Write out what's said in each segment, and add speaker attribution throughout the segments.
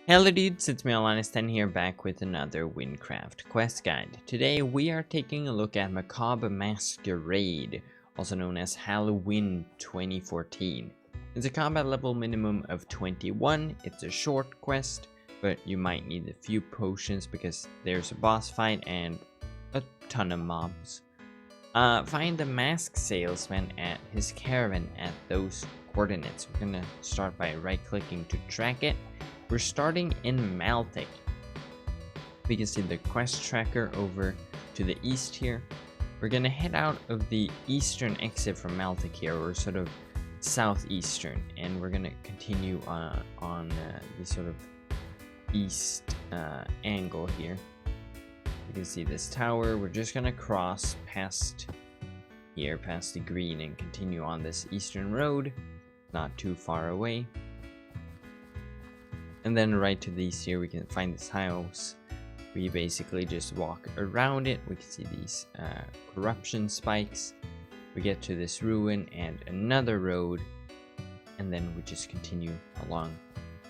Speaker 1: Hello dudes, it's Mailloux here back with another Wynncraft quest guide. Today we are taking a look at Macabre Masquerade, also known as Halloween 2014. It's a combat level minimum of 21, it's a short quest, but you might need a few potions because there's a boss fight and a ton of mobs. Find the mask salesman at his caravan at those coordinates. We're gonna start by right clicking to track it. We're starting in Maltic. We can see the quest tracker over to the east here. We're gonna head out of the eastern exit from Maltic here, or sort of southeastern, and we're gonna continue on the sort of east angle here. You can see this tower. We're just gonna cross past here, past the green, and continue on this eastern road, not too far away. And then right to the east here, we can find this house. We basically just walk around it. We can see these corruption spikes. We get to this ruin and another road. And then we just continue along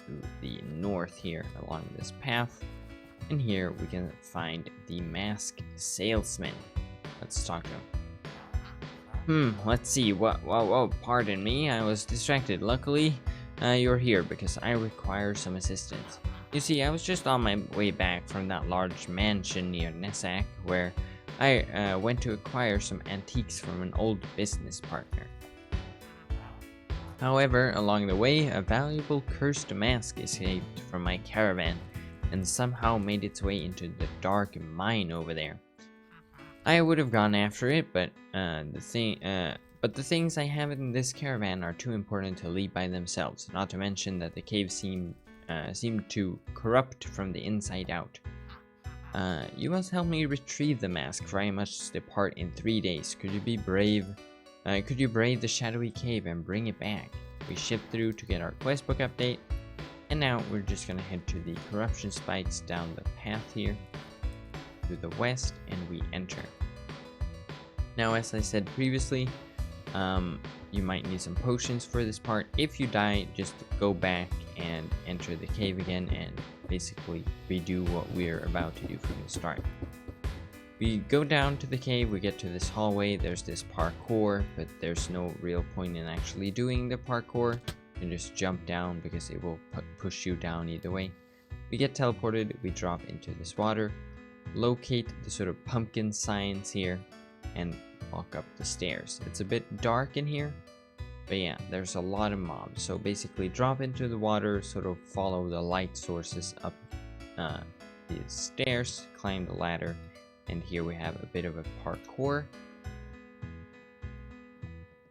Speaker 1: to the north here, along this path. And here we can find the mask salesman. Let's talk to him. Let's see. Whoa, pardon me. I was distracted. Luckily, you're here because I require some assistance. You see, I was just on my way back from that large mansion near Nesak, where I went to acquire some antiques from an old business partner. However, along the way, a valuable cursed mask escaped from my caravan and somehow made its way into the dark mine over there. I would have gone after it, but the things I have in this caravan are too important to leave by themselves, not to mention that the cave seemed to corrupt from the inside out. You must help me retrieve the mask, for I must depart in 3 days. Could you be brave? Could you brave the shadowy cave and bring it back? We shipped through to get our quest book update, and now we're just gonna head to the corruption spikes down the path here to the west, and we enter. Now, as I said previously, you might need some potions for this part. If you die, just go back and enter the cave again and basically redo what we're about to do from the start. We go down to the cave, we get to this hallway, there's this parkour, but there's no real point in actually doing the parkour. You can just jump down because it will push you down either way. We get teleported, we drop into this water, locate the sort of pumpkin signs here, and walk up the stairs. It's a bit dark in here, but yeah, there's a lot of mobs. So basically drop into the water, sort of follow the light sources up the stairs, climb the ladder, and here we have a bit of a parkour.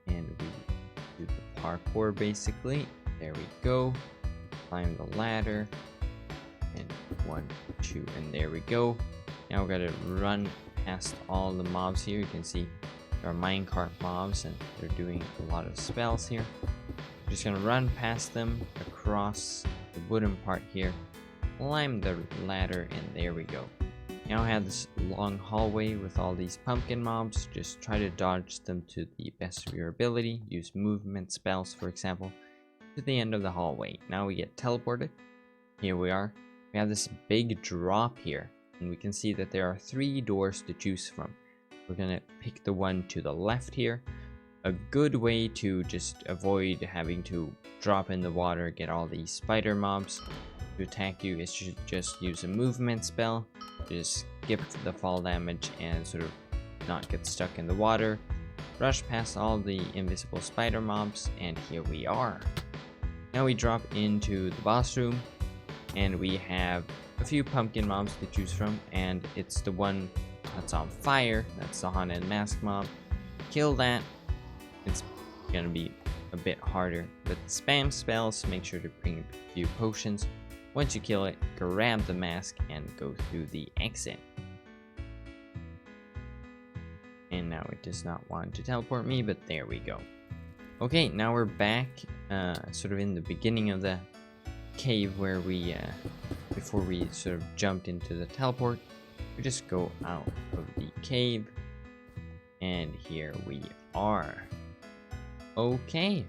Speaker 1: And we do the parkour basically. There we go. Climb the ladder. And 1, 2, and there we go. Now we're gonna run past all the mobs here. You can see there are minecart mobs and they're doing a lot of spells here. We're just gonna run past them across the wooden part here, climb the ladder, and there we go. Now I have this long hallway with all these pumpkin mobs. Just try to dodge them to the best of your ability. Use movement spells, for example, to the end of the hallway. Now we get teleported. Here we are. We have this big drop here, and we can see that there are 3 doors to choose from. We're gonna pick the one to the left here. A good way to just avoid having to drop in the water, get all these spider mobs to attack you, is to just use a movement spell. Just skip the fall damage and sort of not get stuck in the water. Rush past all the invisible spider mobs, and here we are. Now we drop into the boss room, and we have a few pumpkin mobs to choose from, and it's the one that's on fire. That's the haunted mask mob. Kill that. It's gonna be a bit harder, but spam spells. Make sure to bring a few potions. Once you kill it, grab the mask and go through the exit. And now it does not want to teleport me, but there we go. Okay, now we're back sort of in the beginning of the cave where we before we sort of jumped into the teleport. We just go out of the cave, and here we are. Okay,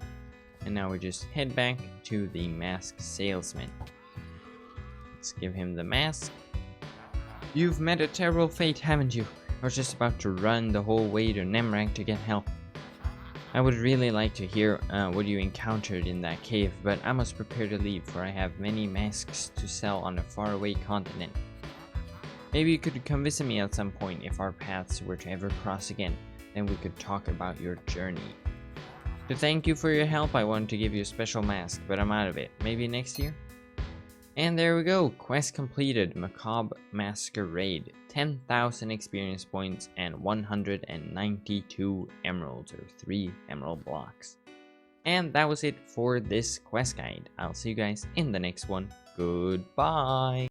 Speaker 1: and now we just head back to the mask salesman. Let's give him the mask. You've met a terrible fate, haven't you? I was just about to run the whole way to Nemrak to get help. I would really like to hear what you encountered in that cave, but I must prepare to leave, for I have many masks to sell on a faraway continent. Maybe you could come visit me at some point if our paths were to ever cross again, then we could talk about your journey. To thank you for your help, I wanted to give you a special mask, but I'm out of it. Maybe next year? And there we go, quest completed, Macabre Masquerade. 10,000 experience points and 192 emeralds, or 3 emerald blocks. And that was it for this quest guide. I'll see you guys in the next one. Goodbye!